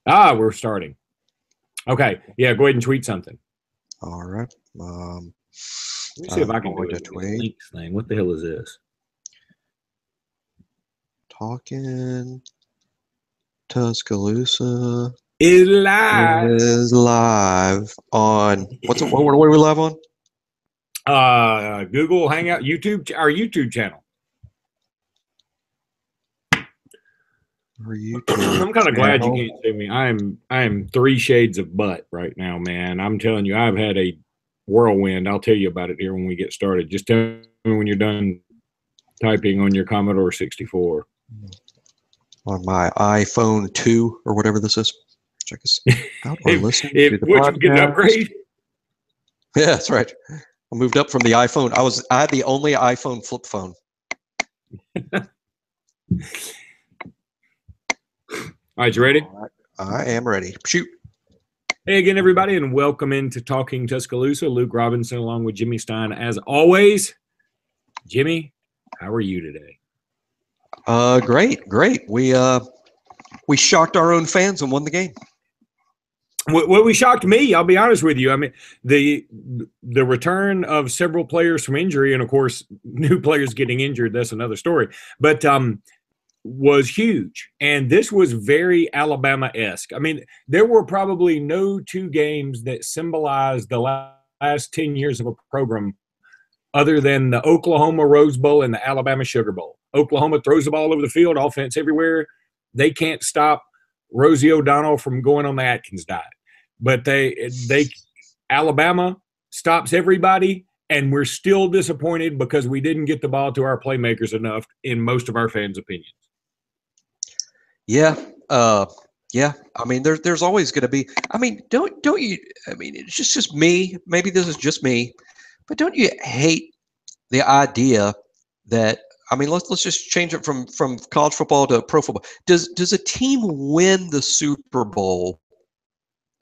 We're starting. Okay. Yeah, go ahead and tweet something. All right. Let me see if I can do it. Links thing. What the hell is this? Talking Tuscaloosa is live on what are we live on? Google Hangout, YouTube, our YouTube channel. I'm kind of glad you can't see me. I am 3 shades of butt right now, man. I'm telling you, I've had a whirlwind. I'll tell you about it here when we get started. Just tell me when you're done typing on your Commodore 64. On my iPhone 2 or whatever this is. Check us out or listen to the podcast. You get an upgrade? Yeah, that's right. I moved up from the iPhone. I had the only iPhone flip phone. All right, you ready? Right. I am ready. Shoot. Hey again, everybody, and welcome into Talking Tuscaloosa. Luke Robinson along with Jimmy Stein, as always. Jimmy, how are you today? Great. We shocked our own fans and won the game. Well, shocked me. I'll be honest with you. I mean, the return of several players from injury, and of course, new players getting injured. That's another story. But was huge, and this was very Alabama-esque. I mean, there were probably no 2 games that symbolized the last 10 years of a program other than the Oklahoma Rose Bowl and the Alabama Sugar Bowl. Oklahoma throws the ball over the field, offense everywhere. They can't stop Rosie O'Donnell from going on the Atkins diet. But Alabama stops everybody, and we're still disappointed because we didn't get the ball to our playmakers enough, in most of our fans' opinions. Yeah. Yeah. I mean, there's always going to be. I mean, don't you? I mean, it's just me. Maybe this is just me, but don't you hate the idea that? I mean, let's just change it from college football to pro football. Does a team win the Super Bowl,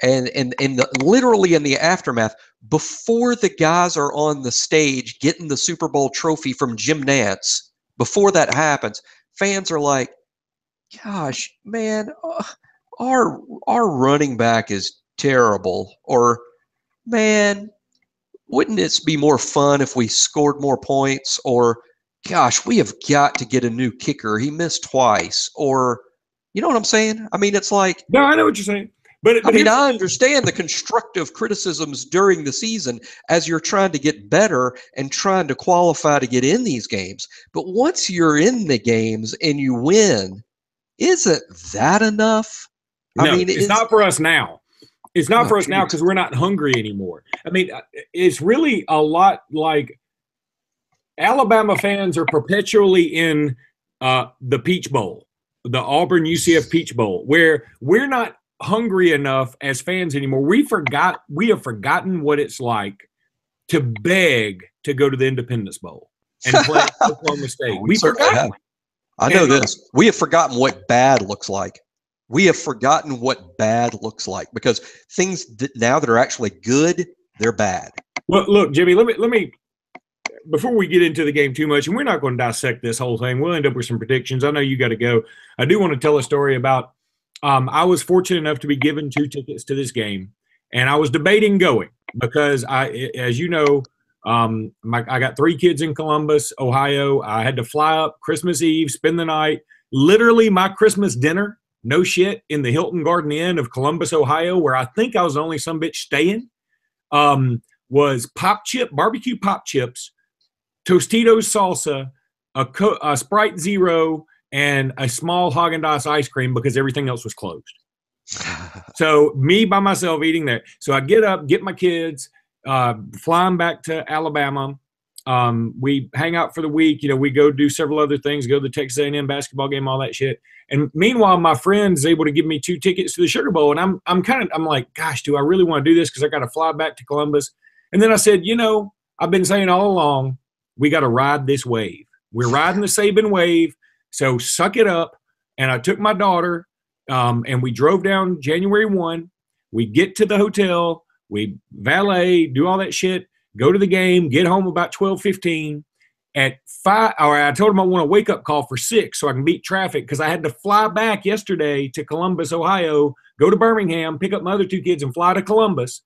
and literally in the aftermath, before the guys are on the stage getting the Super Bowl trophy from Jim Nantz, before that happens, fans are like, gosh, man, our running back is terrible. Or, man, wouldn't it be more fun if we scored more points? Or, gosh, we have got to get a new kicker. He missed twice. Or, you know what I'm saying? I mean, it's like. No, I know what you're saying. But I mean, I understand the constructive criticisms during the season as you're trying to get better and trying to qualify to get in these games. But once you're in the games and you win, isn't that enough? No, I mean, it's not for us now. It's not for us now because we're not hungry anymore. I mean, it's really a lot like Alabama fans are perpetually in the Peach Bowl, the Auburn UCF Peach Bowl, where we're not hungry enough as fans anymore. We have forgotten what it's like to beg to go to the Independence Bowl and play Oklahoma State. We forgot. I know this. We have forgotten what bad looks like. We have forgotten what bad looks like because things now that are actually good, they're bad. Well, look, Jimmy, let me before we get into the game too much, and we're not going to dissect this whole thing. We'll end up with some predictions. I know you got to go. I do want to tell a story about I was fortunate enough to be given 2 tickets to this game, and I was debating going because as you know, I got 3 kids in Columbus, Ohio. I had to fly up Christmas Eve, spend the night. Literally, my Christmas dinner, no shit, in the Hilton Garden Inn of Columbus, Ohio, where I think I was the only sumbitch staying, was barbecue pop chips, Tostitos salsa, a Sprite Zero, and a small Haagen-Dazs ice cream because everything else was closed. So me by myself eating there. So I get up, get my kids, flying back to Alabama. We hang out for the week. You know, we go do several other things, go to the Texas A&M basketball game, all that shit. And meanwhile, my friend's able to give me 2 tickets to the Sugar Bowl. And I'm like, gosh, do I really want to do this? Because I got to fly back to Columbus. And then I said, you know, I've been saying all along, we got to ride this wave. We're riding the Saban wave. So suck it up. And I took my daughter, and we drove down January 1. We get to the hotel. We valet, do all that shit, go to the game, get home about 12:15. at 5, or I told them I want a wake up call for 6 so I can beat traffic because I had to fly back yesterday to Columbus, Ohio, go to Birmingham, pick up my other 2 kids, and fly to Columbus.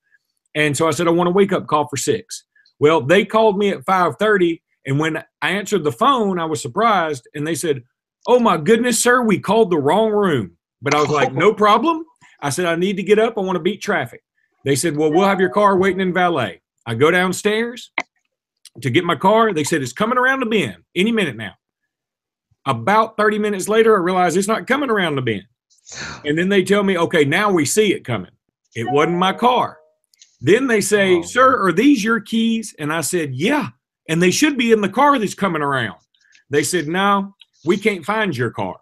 And so I said I want a wake up call for 6. Well, they called me at 5:30, and when I answered the phone, I was surprised, and they said, "Oh my goodness, sir, we called the wrong room." But I was like, "No problem." I said, "I need to get up. I want to beat traffic." They said, "Well, we'll have your car waiting in valet." I go downstairs to get my car. They said, "It's coming around the bend any minute now." About 30 minutes later, I realized it's not coming around the bend. And then they tell me, "Okay, now we see it coming." It wasn't my car. Then they say, "Sir, are these your keys?" And I said, "Yeah. And they should be in the car that's coming around." They said, "No, we can't find your car."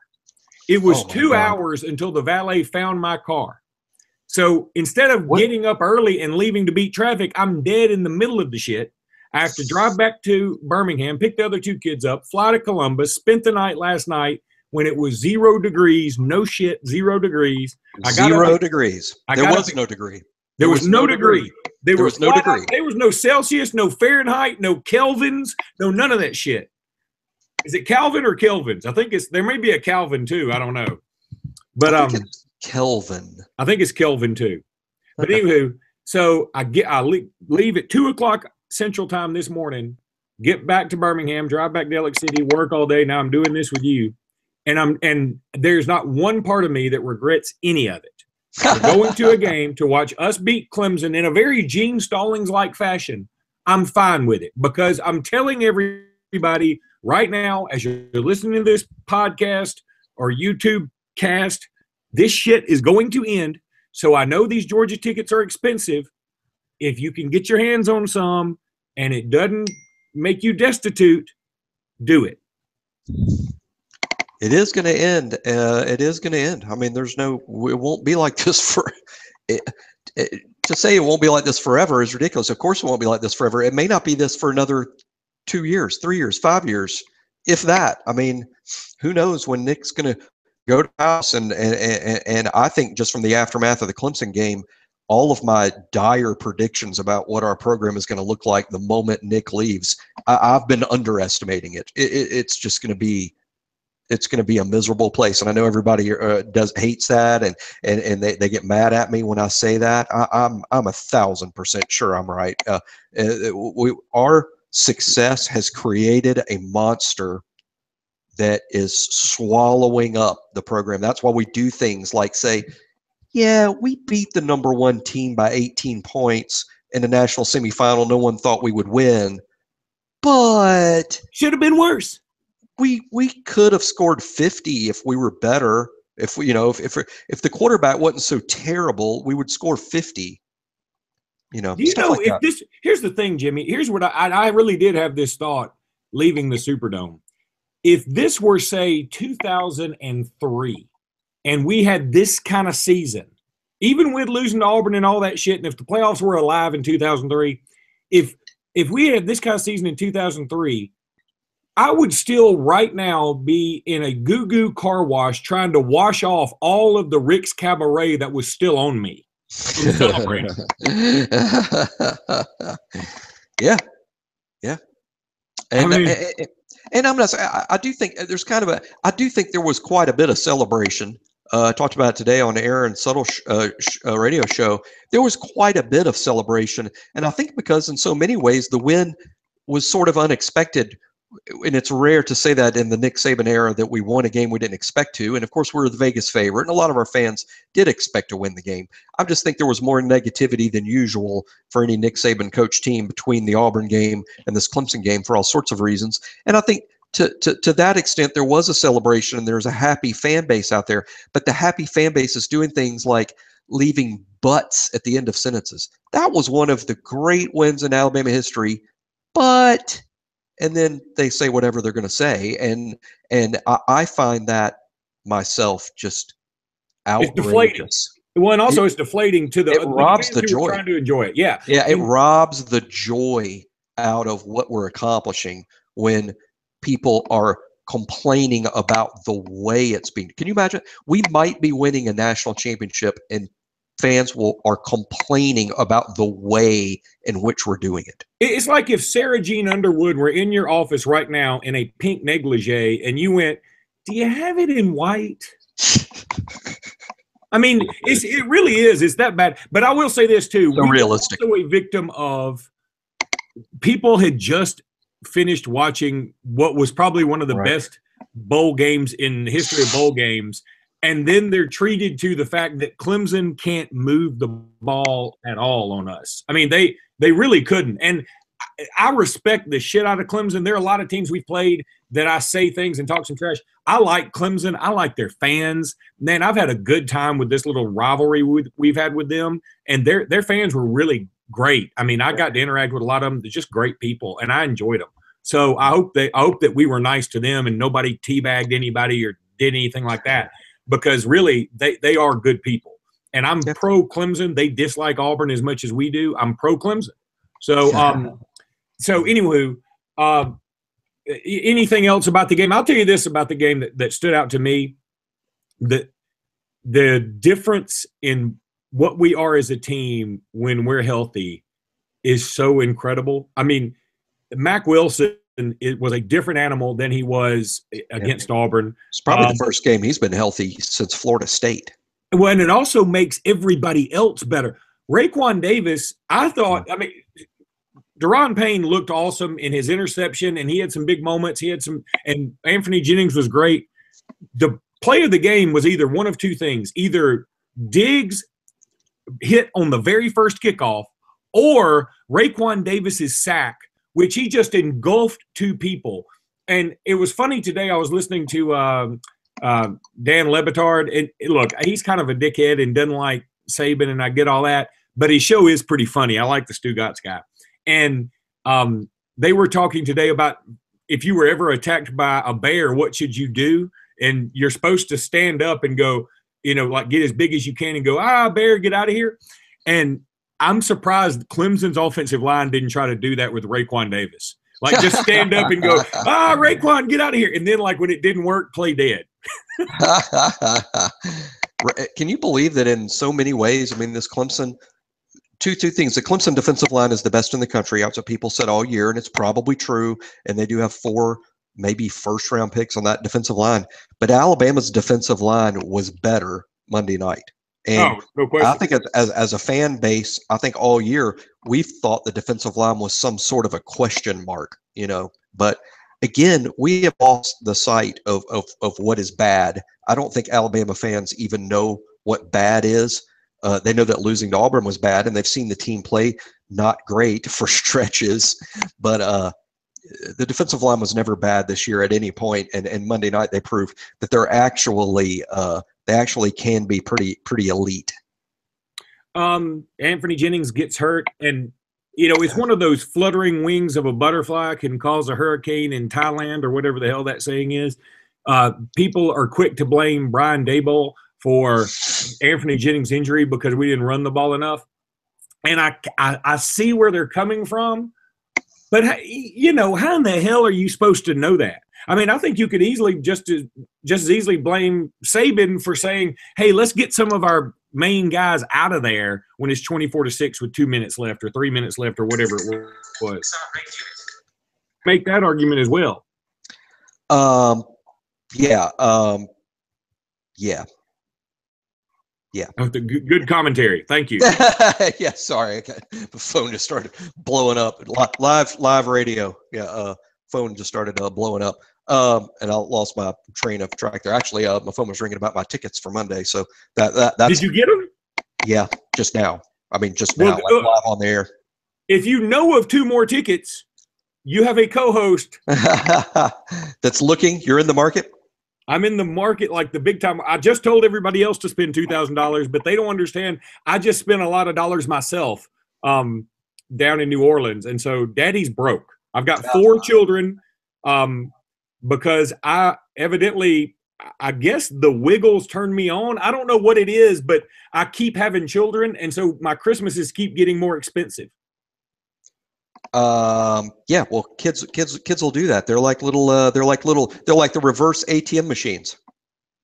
It was 2 hours until the valet found my car. So instead of getting up early and leaving to beat traffic, I'm dead in the middle of the shit. I have to drive back to Birmingham, pick the other 2 kids up, fly to Columbus, spent the night last night when it was 0 degrees, no shit, 0 degrees. 0 degrees. There was no degree. There was no degree. There was no degree. There was no Celsius, no Fahrenheit, no Kelvins, no none of that shit. Is it Calvin or Kelvins? I think there may be a Calvin too. I don't know. But I think it's Kelvin. I think it's Kelvin too. But anywho, so I leave at 2:00 Central Time this morning, get back to Birmingham, drive back to Alex City, work all day. Now I'm doing this with you. And there's not one part of me that regrets any of it. Going to a game to watch us beat Clemson in a very Gene Stallings-like fashion, I'm fine with it because I'm telling everybody right now, as you're listening to this podcast or YouTube cast, this shit is going to end. So I know these Georgia tickets are expensive. If you can get your hands on some and it doesn't make you destitute, do it. It is going to end. It is going to end. I mean, it won't be like this to say it won't be like this forever is ridiculous. Of course it won't be like this forever. It may not be this for another 2 years, 3 years, 5 years, if that. I mean, who knows when Nick's going to go to the house and I think just from the aftermath of the Clemson game, all of my dire predictions about what our program is going to look like the moment Nick leaves, I've been underestimating it. It's just going to be, it's going to be a miserable place. And I know everybody hates that and they get mad at me when I say that. I'm 1,000% sure I'm right. Our success has created a monster that is swallowing up the program. That's why we do things like say, yeah, we beat the number 1 team by 18 points in the national semifinal. No one thought we would win, but should have been worse. We could have scored 50 if we were better. If we, if the quarterback wasn't so terrible, we would score 50. Do you know if this? Here's the thing, Jimmy. Here's what I really did have this thought leaving the Superdome. If this were say 2003, and we had this kind of season, even with losing to Auburn and all that shit, and if the playoffs were alive in 2003, if we had this kind of season in 2003. I would still right now be in a goo-goo car wash trying to wash off all of the Rick's Cabaret that was still on me. Yeah. And I'm not saying, I do think there's I do think there was quite a bit of celebration. I talked about it today on the Aaron Subtle radio show. There was quite a bit of celebration. And I think because in so many ways the win was sort of unexpected. And it's rare to say that in the Nick Saban era that we won a game we didn't expect to. And of course, we're the Vegas favorite, and a lot of our fans did expect to win the game. I just think there was more negativity than usual for any Nick Saban coach team between the Auburn game and this Clemson game for all sorts of reasons. And I think to that extent, there was a celebration and there's a happy fan base out there. But the happy fan base is doing things like leaving butts at the end of sentences. That was one of the great wins in Alabama history, but... And then they say whatever they're going to say, and I find that myself just outrageous. It's deflating. Well, and also it's deflating to it robs the joy. Trying to enjoy it, yeah. It robs the joy out of what we're accomplishing when people are complaining about the way it's being. Can you imagine? We might be winning a national championship in fans are complaining about the way in which we're doing it. It's like if Sarah Jean Underwood were in your office right now in a pink negligee and you went, "Do you have it in white?" I mean, it really is. It's that bad. But I will say this too. So realistic. We're also a victim of people had just finished watching what was probably one of the best bowl games in the history of bowl games. And then they're treated to the fact that Clemson can't move the ball at all on us. I mean, they really couldn't. And I respect the shit out of Clemson. There are a lot of teams we've played that I say things and talk some trash. I like Clemson. I like their fans. Man, I've had a good time with this little rivalry we've had with them. And their fans were really great. I mean, I got to interact with a lot of them. They're just great people, and I enjoyed them. So I hope that we were nice to them and nobody teabagged anybody or did anything like that, because really they are good people. And I'm pro Clemson. They dislike Auburn as much as we do. I'm pro Clemson. So anywho, anything else about the game? I'll tell you this about the game that stood out to me. The difference in what we are as a team when we're healthy is so incredible. I mean, Mac Wilson was a different animal than he was against Auburn. It's probably the first game he's been healthy since Florida State. Well, and it also makes everybody else better. Raekwon Davis, I thought, I mean, Deron Payne looked awesome in his interception, and he had some big moments. And Anthony Jennings was great. The play of the game was either one of two things. Either Diggs hit on the very first kickoff, or Raekwon Davis's sack, which he just engulfed two people. And it was funny today. I was listening to Dan Lebitard, and look, he's kind of a dickhead and doesn't like Saban, and I get all that, but his show is pretty funny. I like the Stugatz guy. And they were talking today about if you were ever attacked by a bear, what should you do? And you're supposed to stand up and go, like get as big as you can and go, bear, get out of here. And I'm surprised Clemson's offensive line didn't try to do that with Raekwon Davis. Like just stand up and go, Raekwon, get out of here. And then like when it didn't work, play dead. Can you believe that in so many ways? I mean, this Clemson, two things. The Clemson defensive line is the best in the country. That's what people said all year, and it's probably true. And they do have 4 maybe first-round picks on that defensive line. But Alabama's defensive line was better Monday night. And no question. I think as a fan base, I think all year we've thought the defensive line was some sort of a question mark, But again, we have lost the sight of what is bad. I don't think Alabama fans even know what bad is. They know that losing to Auburn was bad, and they've seen the team play not great for stretches. But the defensive line was never bad this year at any point. And Monday night they proved that they're actually they actually can be pretty elite. Anthony Jennings gets hurt, and it's one of those fluttering wings of a butterfly can cause a hurricane in Thailand or whatever the hell that saying is. People are quick to blame Brian Daboll for Anthony Jennings' injury because we didn't run the ball enough. And I see where they're coming from, but how in the hell are you supposed to know that? I mean, I think you could easily just as easily blame Saban for saying, hey, let's get some of our main guys out of there when it's 24-6 with 2 minutes left or 3 minutes left or whatever it was. Make that argument as well. Yeah. Good commentary. Thank you. Yeah, sorry. The phone just started blowing up. Live radio. Yeah, phone just started blowing up. And I lost my train of track there. Actually, my phone was ringing about my tickets for Monday. So that's. Did you get them? Yeah, just now. I mean, just now, like live on the air. If you know of 2 more tickets, you have a co-host that's looking. You're in the market. I'm in the market like the big time. I just told everybody else to spend $2,000, but they don't understand. I just spent a lot of dollars myself down in New Orleans. And so daddy's broke. I've got 4 children because I guess the Wiggles turned me on. I don't know what it is, but I keep having children. And so my Christmases keep getting more expensive. Yeah, well, kids will do that. They're like the reverse ATM machines.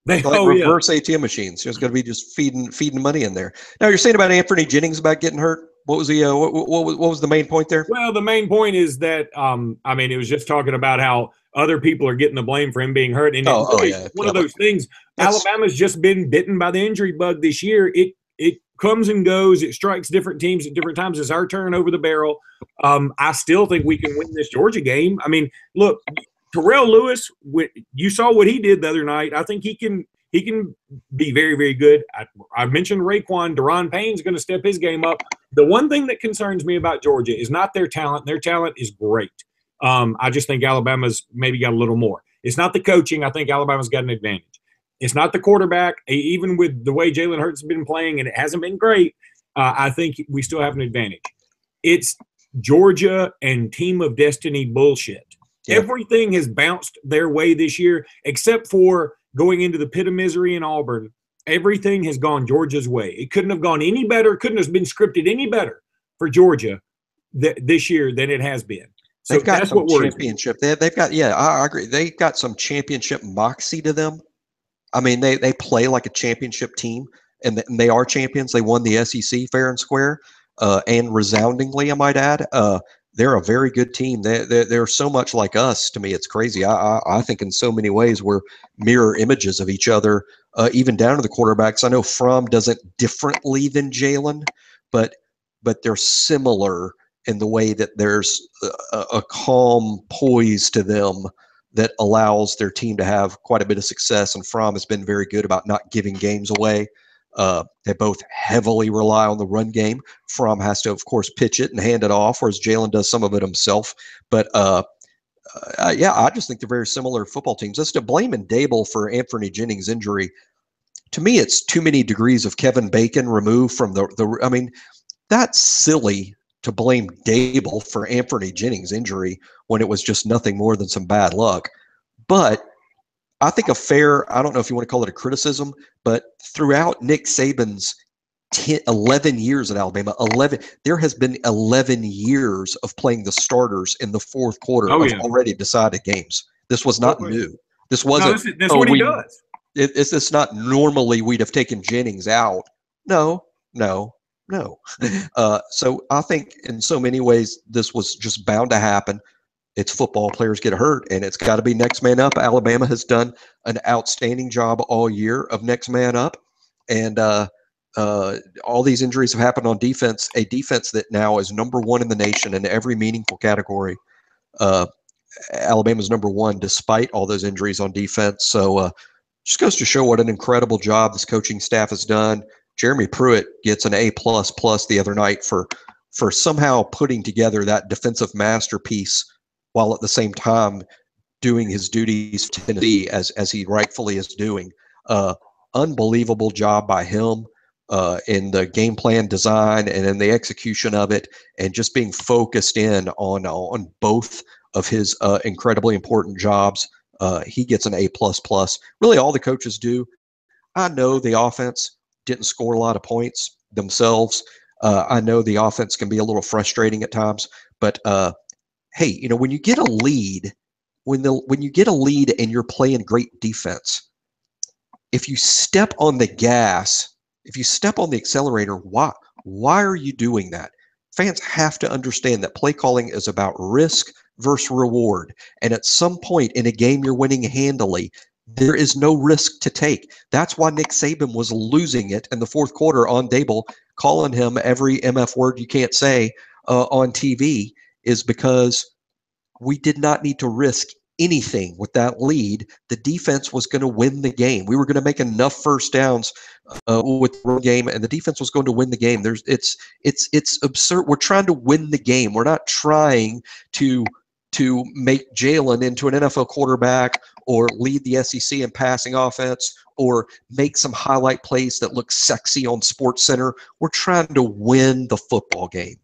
Like Oh yeah. reverse ATM machines. There's going to be just feeding money in there. Now you're saying about Anthony Jennings about getting hurt. What was the what was the main point there? Well, the main point is that I mean, it was just talking about how other people are getting the blame for him being hurt, and it Oh really yeah, one yeah. of those things. That's Alabama's just been bitten by the injury bug this year. It comes and goes. It strikes different teams at different times. It's our turn over the barrel. I still think we can win this Georgia game. I mean, look, Terrell Lewis. You saw what he did the other night. I think he can be very, very good. I mentioned Raekwon. Deron Payne's going to step his game up. The one thing that concerns me about Georgia is not their talent. Their talent is great. I just think Alabama's maybe got a little more. It's not the coaching. I think Alabama's got an advantage. It's not the quarterback. Even with the way Jalen Hurts has been playing, and it hasn't been great, I think we still have an advantage. It's Georgia and team of destiny bullshit. Yeah. Everything has bounced their way this year, except for going into the pit of misery in Auburn. Everything has gone Georgia's way. It couldn't have gone any better. Couldn't have been scripted any better for Georgia this year than it has been. So they've got that's some what worries championship. They've got, yeah, I agree. They've got some championship moxie to them. I mean, they play like a championship team, and they are champions. They won the SEC fair and square, and resoundingly, I might add. They're a very good team. They're so much like us. To me, it's crazy. I think in so many ways we're mirror images of each other, even down to the quarterbacks. I know Fromm does it differently than Jalen, but they're similar in the way that there's a calm poise to them that allows their team to have quite a bit of success. And Fromm has been very good about not giving games away. They both heavily rely on the run game. Fromm has to, of course, pitch it and hand it off, whereas Jalen does some of it himself. But yeah, I just think they're very similar football teams. As to blaming Dable for Anthony Jennings' injury, to me, it's too many degrees of Kevin Bacon removed from the. I mean, that's silly to blame Dable for Anthony Jennings' injury when it was just nothing more than some bad luck. But I think I don't know if you want to call it a criticism, but throughout Nick Saban's 11 years at Alabama, there has been 11 years of playing the starters in the fourth quarter of already decided games. This was not new. This wasn't. No, that's what he does. It's not normally we'd have taken Jennings out. No. So I think in so many ways this was just bound to happen. It's football. Players get hurt, and it's got to be next man up. Alabama has done an outstanding job all year of next man up, and all these injuries have happened on defense, a defense that now is number one in the nation in every meaningful category. Alabama's number one despite all those injuries on defense. So just goes to show what an incredible job this coaching staff has done. Jeremy Pruitt gets an A++ the other night for somehow putting together that defensive masterpiece while at the same time doing his duties for Tennessee as he rightfully is doing. Unbelievable job by him in the game plan design and in the execution of it, and just being focused in on both of his incredibly important jobs. He gets an A++. Really all the coaches do. I know the offense didn't score a lot of points themselves. I know the offense can be a little frustrating at times, but hey, when you get a lead, when you get a lead and you're playing great defense, if you step on the gas, if you step on the accelerator, why are you doing that? Fans have to understand that play calling is about risk versus reward. And at some point in a game you're winning handily, there is no risk to take. That's why Nick Saban was losing it in the fourth quarter on Dable, calling him every MF word you can't say on TV, is because we did not need to risk anything with that lead. The defense was going to win the game. We were going to make enough first downs with the run game, and the defense was going to win the game. It's absurd. We're trying to win the game. We're not trying to make Jalen into an NFL quarterback or lead the SEC in passing offense or make some highlight plays that look sexy on SportsCenter. We're trying to win the football game.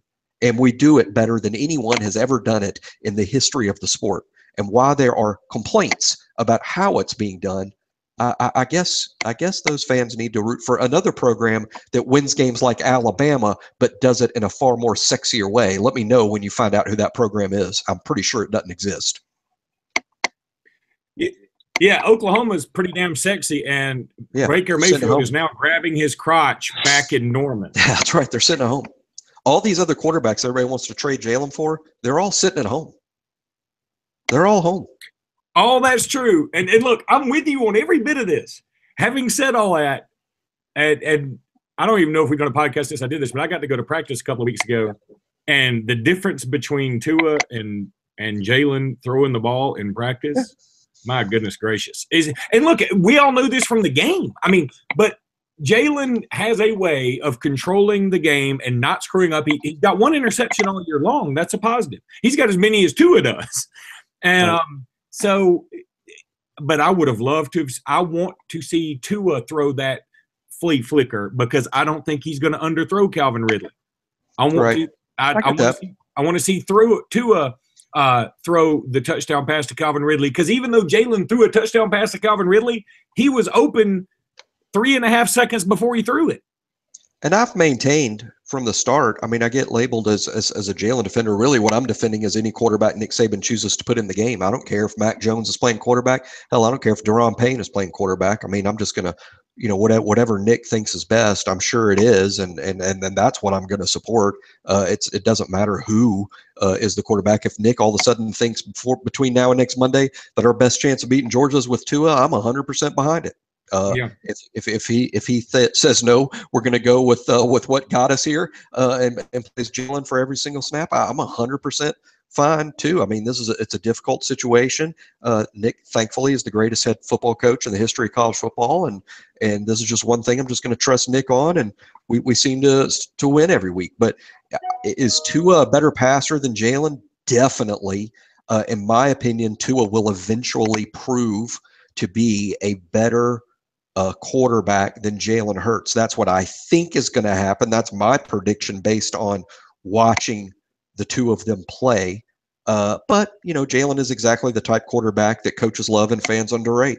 And we do it better than anyone has ever done it in the history of the sport. And while there are complaints about how it's being done, I guess those fans need to root for another program that wins games like Alabama, but does it in a far more sexier way. Let me know when you find out who that program is. I'm pretty sure it doesn't exist. Yeah, Oklahoma's pretty damn sexy, and Yeah, Baker sitting at Mayfield home. is now grabbing his crotch back in Norman. That's right. They're sitting at home. All these other quarterbacks everybody wants to trade Jalen for, they're all sitting at home. They're all home. All that's true. And look, I'm with you on every bit of this. Having said all that, and I don't even know if we're going to podcast this. I did this, but I got to go to practice a couple of weeks ago, and the difference between Tua and Jalen throwing the ball in practice, my goodness gracious, is. And look, we all know this from the game. I mean, but Jalen has a way of controlling the game and not screwing up. He's got one interception all year long. That's a positive. He's got as many as Tua does, and so. But I would have loved to. I want to see Tua throw that flea flicker because I don't think he's going to underthrow Calvin Ridley. I want to. I want to see Tua throw the touchdown pass to Calvin Ridley because even though Jalen threw a touchdown pass to Calvin Ridley, he was open 3.5 seconds before he threw it. And I've maintained from the start, I mean, I get labeled as a Jalen defender. Really, what I'm defending is any quarterback Nick Saban chooses to put in the game. I don't care if Mac Jones is playing quarterback. Hell, I don't care if Deron Payne is playing quarterback. I mean, I'm just going to, whatever Nick thinks is best, I'm sure it is. And then that's what I'm going to support. It doesn't matter who is the quarterback. If Nick all of a sudden thinks between now and next Monday that our best chance of beating Georgia is with Tua, I'm 100% behind it. If he says no, we're going to go with what got us here and plays Jalen for every single snap, I'm 100% fine too. I mean, it's a difficult situation. Nick, thankfully, is the greatest head football coach in the history of college football, and this is just one thing I'm just going to trust Nick on, and we seem to win every week. But is Tua a better passer than Jalen? Definitely. In my opinion, Tua will eventually prove to be a better quarterback than Jalen Hurts. That's what I think is going to happen. That's my prediction based on watching the two of them play. But Jalen is exactly the type quarterback that coaches love and fans underrate.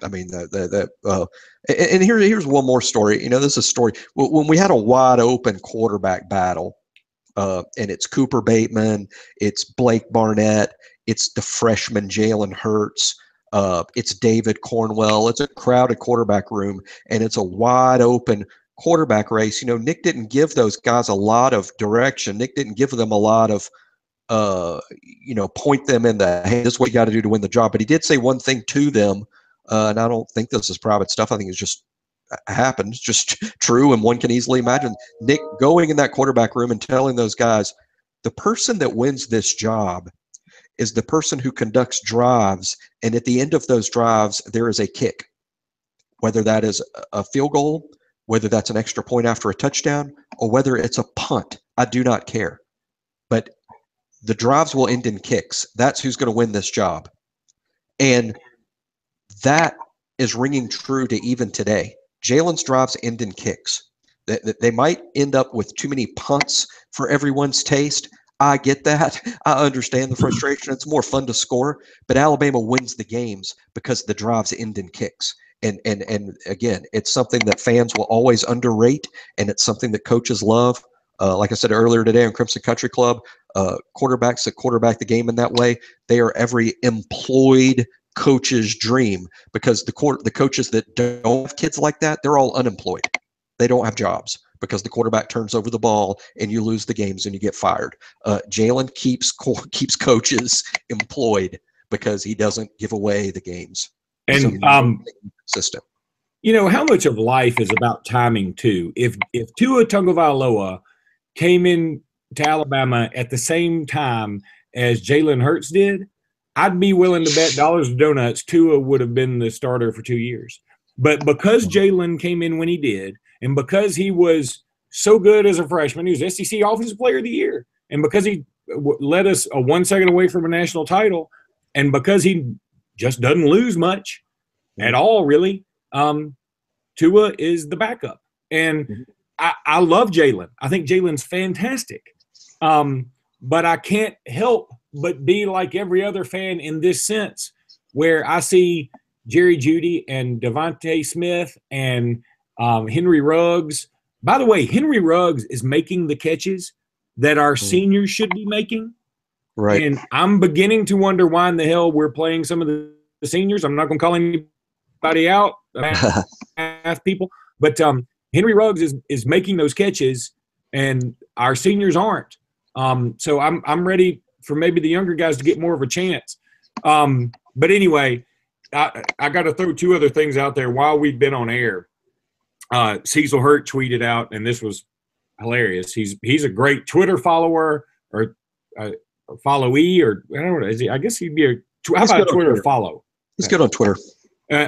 I mean, and here's one more story. This is a story when we had a wide open quarterback battle, and it's Cooper Bateman, it's Blake Barnett, it's the freshman Jalen Hurts. It's David Cornwell. It's a crowded quarterback room, and it's a wide open quarterback race. Nick didn't give those guys a lot of direction. Nick didn't give them a lot of, point them in the, hey, this is what you got to do to win the job. But he did say one thing to them, and I don't think this is private stuff. I think it's just happened, just true, and one can easily imagine Nick going in that quarterback room and telling those guys, the person that wins this job is the person who conducts drives, and at the end of those drives, there is a kick, whether that is a field goal, whether that's an extra point after a touchdown, or whether it's a punt. I do not care. But the drives will end in kicks. That's who's going to win this job. And that is ringing true to even today. Jalen's drives end in kicks. They might end up with too many punts for everyone's taste. I get that. I understand the frustration. It's more fun to score, but Alabama wins the games because the drives end in kicks. And again, it's something that fans will always underrate, and it's something that coaches love. Like I said earlier today on Crimson Country Club, quarterbacks that quarterback the game in that way, they are every employed coach's dream, because the coaches that don't have kids like that, they're all unemployed. They don't have jobs because the quarterback turns over the ball and you lose the games and you get fired. Jalen keeps coaches employed because he doesn't give away the games. And system. How much of life is about timing too? If Tua Tagovailoa came in to Alabama at the same time as Jalen Hurts did, I'd be willing to bet dollars to donuts Tua would have been the starter for 2 years. But because Jalen came in when he did, and because he was so good as a freshman, he was SEC Offensive Player of the Year, and because he led us 1 second away from a national title, and because he just doesn't lose much at all, really, Tua is the backup. And I love Jalen. I think Jalen's fantastic. But I can't help but be like every other fan in this sense, where I see Jerry Jeudy and Devontae Smith and Henry Ruggs. By the way, Henry Ruggs is making the catches that our seniors should be making. Right. And I'm beginning to wonder why in the hell we're playing some of the the seniors. I'm not going to call anybody out, math people, but Henry Ruggs is making those catches, and our seniors aren't. So I'm ready for maybe the younger guys to get more of a chance. But anyway, I got to throw two other things out there while we've been on air. Cecil Hurt tweeted out, and this was hilarious. He's a great Twitter follower or followee, or I don't know. Is he? I guess he'd be a. How about Twitter follow? He's good on Twitter.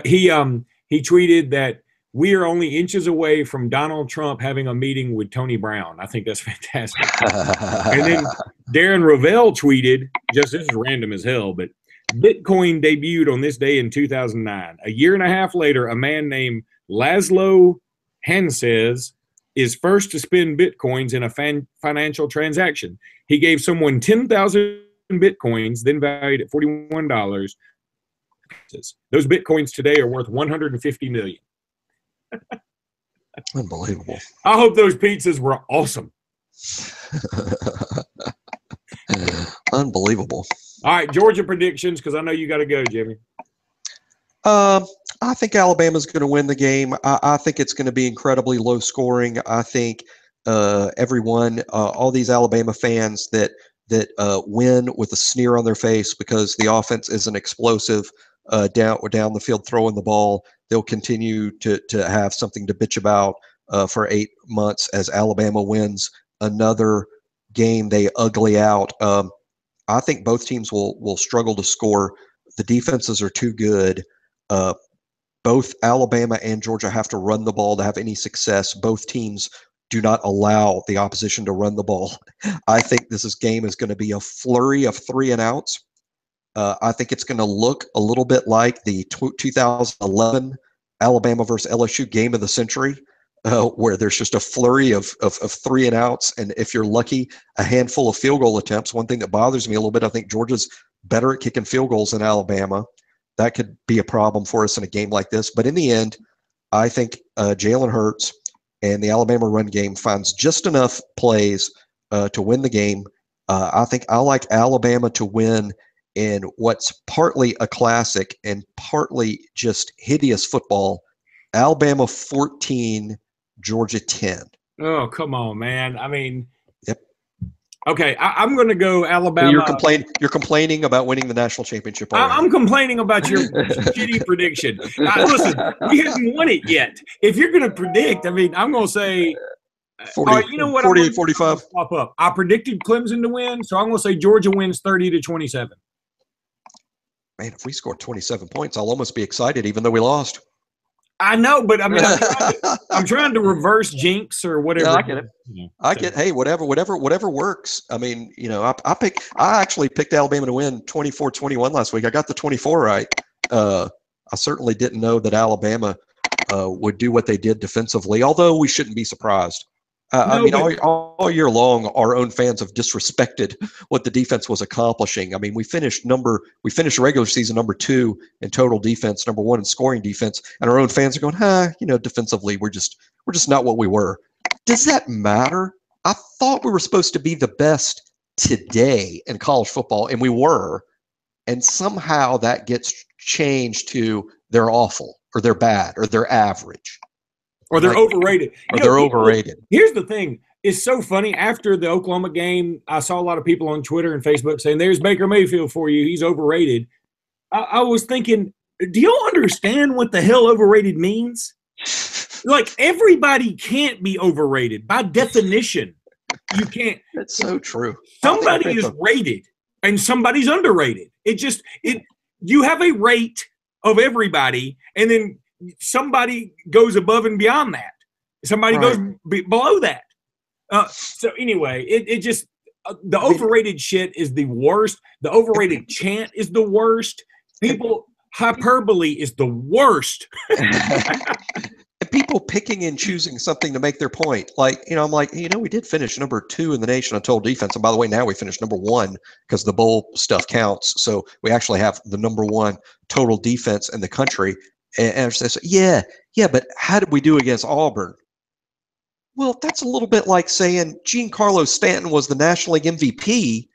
He tweeted that we are only inches away from Donald Trump having a meeting with Tony Brown. I think that's fantastic. And then Darren Rovell tweeted, this is random as hell, but Bitcoin debuted on this day in 2009. A year and a half later, a man named Laszlo Hanses is first to spend Bitcoins in a financial transaction. He gave someone 10,000 Bitcoins, then valued at $41. Those Bitcoins today are worth $150 million. Unbelievable. I hope those pizzas were awesome. Unbelievable. All right, Georgia predictions, because I know you got to go, Jimmy. I think Alabama's going to win the game. I think it's going to be incredibly low scoring. I think everyone, all these Alabama fans that win with a sneer on their face because the offense isn't explosive down the field throwing the ball, they'll continue to have something to bitch about for 8 months as Alabama wins another game they ugly out. I think both teams will struggle to score. The defenses are too good. Both Alabama and Georgia have to run the ball to have any success. Both teams do not allow the opposition to run the ball. I think this game is going to be a flurry of 3 and outs. I think it's going to look a little bit like the 2011 Alabama versus LSU game of the century, where there's just a flurry of 3 and outs. And if you're lucky, a handful of field goal attempts. One thing that bothers me a little bit, I think Georgia's better at kicking field goals than Alabama. That could be a problem for us in a game like this. But in the end, I think Jalen Hurts and the Alabama run game finds just enough plays to win the game. I think I like Alabama to win in what's partly a classic and partly just hideous football. Alabama 14, Georgia 10. Oh, come on, man. I mean, yep. Okay, I'm going to go Alabama. You're complaining about winning the national championship already. I'm complaining about your shitty prediction. Listen, we haven't won it yet. If you're going to predict, I mean, I'm going to say 40, you know what? 48, 45. Pop up. I predicted Clemson to win, so I'm going to say Georgia wins 30-27. Man, if we scored 27 points, I'll almost be excited, even though we lost. I know, but I mean, I'm trying to reverse jinx or whatever. Yeah, I get it. I get. Hey, whatever works. I mean, I actually picked Alabama to win 24-21 last week. I got the 24 right. I certainly didn't know that Alabama would do what they did defensively, although we shouldn't be surprised. All year long, our own fans have disrespected what the defense was accomplishing. I mean, we finished regular season number 2 in total defense, number 1 in scoring defense, and our own fans are going, defensively, we're just not what we were. Does that matter? I thought we were supposed to be the best today in college football, and we were, and somehow that gets changed to they're awful, or they're bad, or they're average. Or they're overrated. They're overrated. Here's the thing. It's so funny. After the Oklahoma game, I saw a lot of people on Twitter and Facebook saying, there's Baker Mayfield for you. He's overrated. I was thinking, do y'all understand what the hell overrated means? Like, everybody can't be overrated. By definition, you can't. That's so true. Somebody is rated and somebody's underrated. You have a rate of everybody, and then somebody goes above and beyond that. Somebody goes below that. So anyway, it just the overrated shit is the worst. The overrated chant is the worst. Hyperbole is the worst. And people picking and choosing something to make their point. Like, I'm like, we did finish number 2 in the nation on total defense. And by the way, now we finished number 1 because the bowl stuff counts. So we actually have the number 1 total defense in the country. And I said, yeah, but how did we do against Auburn? Well, that's a little bit like saying Giancarlo Stanton was the National League MVP,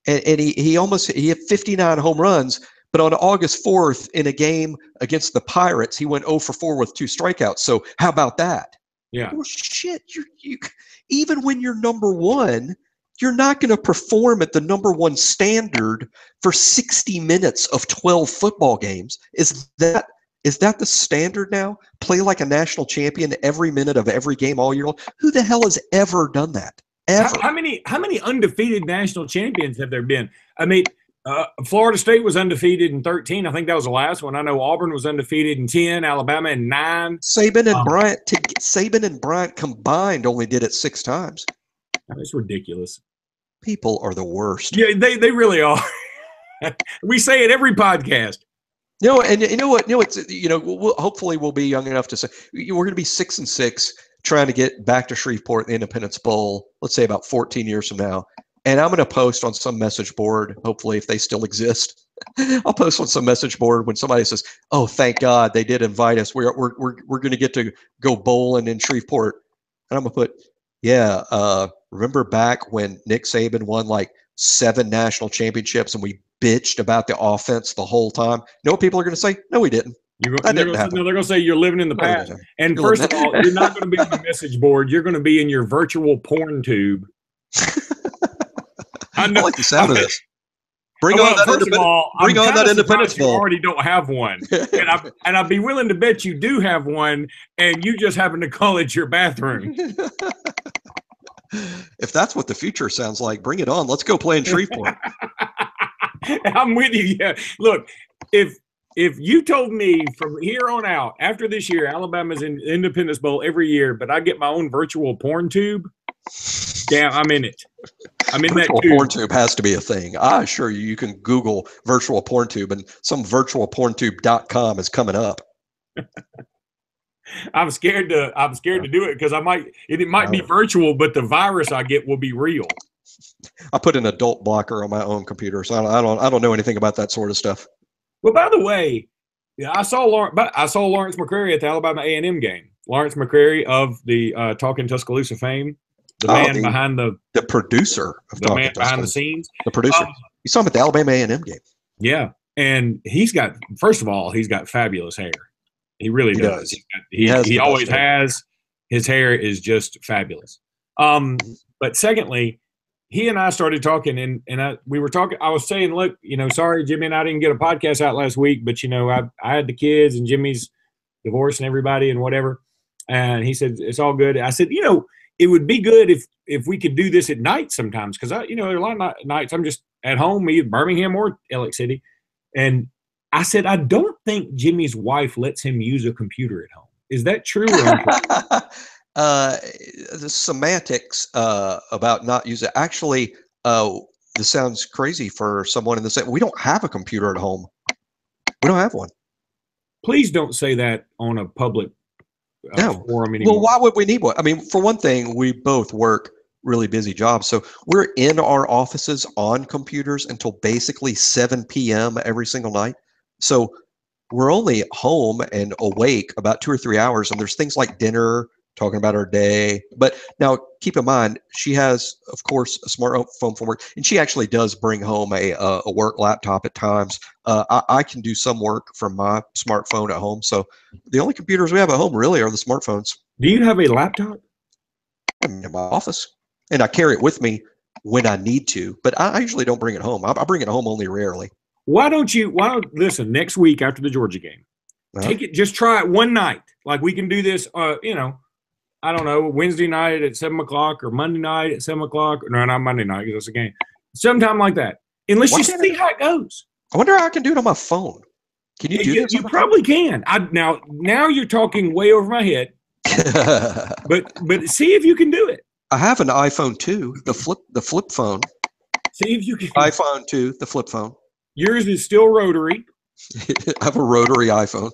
and he hit 59 home runs, But on August 4th, in a game against the Pirates, he went 0 for 4 with 2 strikeouts. So how about that? Yeah. Well, shit, you even when you're number one, you're not going to perform at the number one standard for 60 minutes of 12 football games. Is that the standard now? Play like a national champion every minute of every game all year long? Who the hell has ever done that? Ever? How many undefeated national champions have there been? I mean, Florida State was undefeated in 13. I think that was the last one. I know Auburn was undefeated in 10. Alabama in 9. Saban and Bryant combined only did it 6 times. It's ridiculous. People are the worst. Yeah, they really are. We say it every podcast. And you know what? Hopefully we'll be young enough to say we're going to be 6-6, trying to get back to Shreveport in the Independence Bowl. Let's say about 14 years from now, and I'm going to post on some message board. Hopefully, if they still exist, I'll post on some message board when somebody says, "Oh, thank God they did invite us. We're going to get to go bowling in Shreveport," and I'm going to put, "Yeah, remember back when Nick Saban won like 7 national championships and we bitched about the offense the whole time?" You know what people are going to say? No, we didn't. They're going to say you're living in the past. And first of all, you're not going to be on the message board. You're going to be in your virtual porn tube. I like the sound of this. Bring on that Independence Bowl. You already don't have one. And I'd be willing to bet you do have one, and you just happen to call it your bathroom. If that's what the future sounds like, bring it on. Let's go play in Shreveport. I'm with you. Yeah. Look, if you told me from here on out, after this year, Alabama's in Independence Bowl every year, but I get my own virtual porn tube, yeah, I'm in it. I'm in virtual that tube. Porn tube has to be a thing. I assure you, you can Google virtual porn tube, and some virtualporntube.com is coming up. I'm scared to do it because it might be virtual, but the virus I get will be real. I put an adult blocker on my own computer, so I don't know anything about that sort of stuff. Well, by the way, I saw Lawrence McCrary at the Alabama A&M game. Lawrence McCrary of the Talking Tuscaloosa fame, the man behind the producer of the man behind the scenes, the producer. You saw him at the Alabama A&M game. Yeah, and he's got fabulous hair. He really does. He always has. His hair is just fabulous. But secondly, he and I started talking, we were talking. I was saying, look, sorry, Jimmy and I didn't get a podcast out last week, but I had the kids and Jimmy's divorce and everybody and whatever. And he said it's all good. I said, it would be good if we could do this at night sometimes, because there are a lot of nights I'm just at home, either Birmingham or Alex City, and I said I don't think Jimmy's wife lets him use a computer at home. Is that true? Or the semantics about not using it. Actually, this sounds crazy for someone in the same. We don't have a computer at home. We don't have one. Please don't say that on a public forum anymore. Well, why would we need one? I mean, for one thing, we both work really busy jobs, so we're in our offices on computers until basically 7 p.m. every single night. So we're only home and awake about 2 or 3 hours, and there's things like dinner, talking about our day. But now keep in mind, she has, of course, a smartphone from work, and she actually does bring home a work laptop at times. I can do some work from my smartphone at home. So the only computers we have at home really are the smartphones. Do you have a laptop? I'm in my office, and I carry it with me when I need to, but I usually don't bring it home. I bring it home only rarely. Why don't listen, next week after the Georgia game, take it, just try it one night. Like we can do this, I don't know, Wednesday night at 7 o'clock or Monday night at 7 o'clock. No, not Monday night because that's a game. Sometime like that. And let's just see how it goes. I wonder how I can do it on my phone. Can you do this? You probably can. Now you're talking way over my head. but see if you can do it. I have an iPhone 2, the flip phone. See if you can. iPhone 2, the flip phone. Yours is still rotary. I have a rotary iPhone.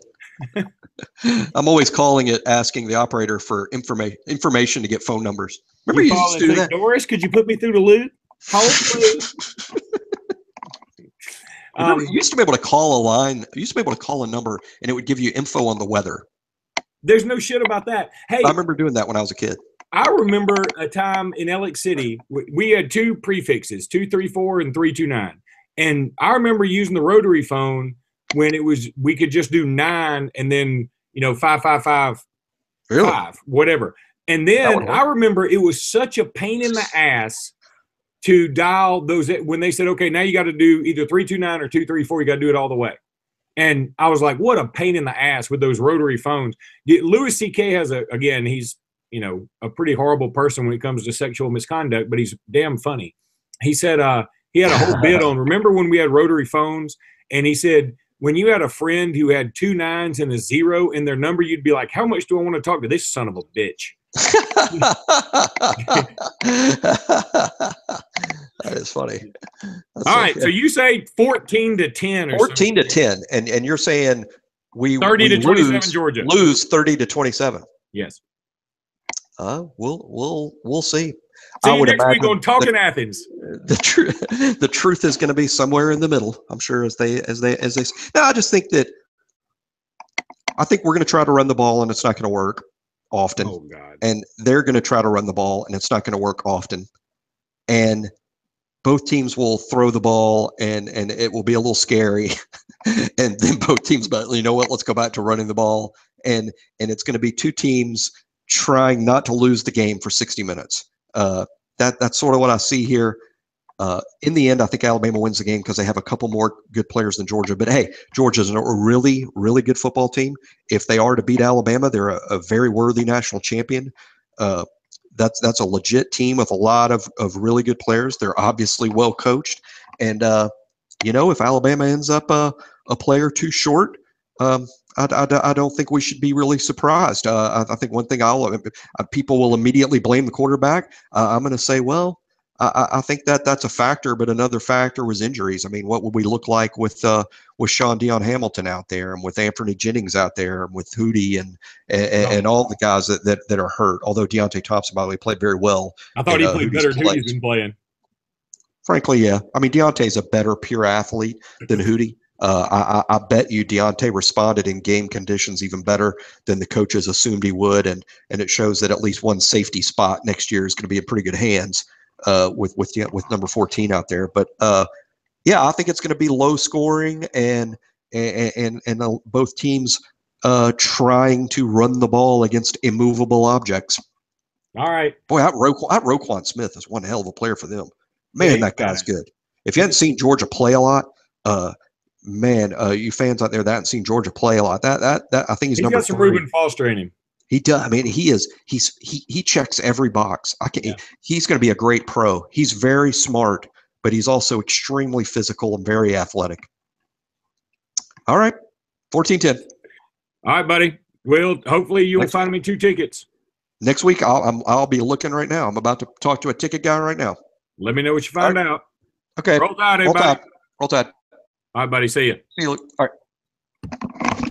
I'm always calling it, asking the operator for information to get phone numbers. Remember you used to do that? Doris, could you put me through the loop? Remember, you used to be able to call a line. You used to be able to call a number, and it would give you info on the weather. There's no shit about that. Hey, I remember doing that when I was a kid. I remember a time in Alex City, we had 2 prefixes, 234 and 329. And I remember using the rotary phone when we could just do 9 and then 555 Really? 5, whatever. And then I remember it was such a pain in the ass to dial those when they said, okay, now you got to do either 329 or 234. You got to do it all the way. And I was like, what a pain in the ass with those rotary phones. Louis C.K. has he's, a pretty horrible person when it comes to sexual misconduct, but he's damn funny. He said he had a whole bit on, remember when we had rotary phones? And he said, when you had a friend who had 2 9s and a 0 in their number, you'd be like, how much do I want to talk to this son of a bitch? That is funny. All right, so you say 14-10 or 14 to 10, and you're saying we 30-27 Georgia lose 30-27. Yes. We'll see. See I you would next week imagine on Talking Athens. The truth is going to be somewhere in the middle. I'm sure as they. No, I just think that I think we're going to try to run the ball and it's not going to work often. Oh God. And they're going to try to run the ball and it's not going to work often. And both teams will throw the ball and it will be a little scary. And then both teams, but you know what? Let's go back to running the ball. And it's going to be two teams trying not to lose the game for 60 minutes. That's sort of what I see here. In the end, I think Alabama wins the game because they have a couple more good players than Georgia. But hey, Georgia's a really, really good football team. If they are to beat Alabama, they're a very worthy national champion. That's a legit team with a lot of really good players. They're obviously well coached. And, if Alabama ends up a player too short, I don't think we should be really surprised. I think one thing people will immediately blame the quarterback. I'm going to say, well, I think that's a factor, but another factor was injuries. I mean, what would we look like with Sean Dion Hamilton out there, and with Anthony Jennings out there, and with Hootie and all the guys that are hurt? Although Deontay Thompson, by the way, played very well. I thought he played better than Hootie's been playing. Frankly, yeah. I mean, Deontay's a better pure athlete than Hootie. I bet you Deontay responded in game conditions even better than the coaches assumed he would, and it shows that at least one safety spot next year is going to be in pretty good hands. With number 14 out there, but yeah, I think it's going to be low scoring and both teams trying to run the ball against immovable objects. All right, boy, that Roquan Smith is one hell of a player for them. Man, that guy's good. If you hadn't seen Georgia play a lot, you fans out there that haven't seen Georgia play a lot, that I think he's number 3. He's got some Reuben Foster in him. He does. I mean, he checks every box. He's going to be a great pro. He's very smart, but he's also extremely physical and very athletic. All right, 14-10. All right, buddy. Well, hopefully you'll find me 2 tickets. Next week, I'll be looking right now. I'm about to talk to a ticket guy right now. Let me know what you find out. Okay. Roll Tide, everybody. Roll Tide. All right, buddy. See you. See you. All right.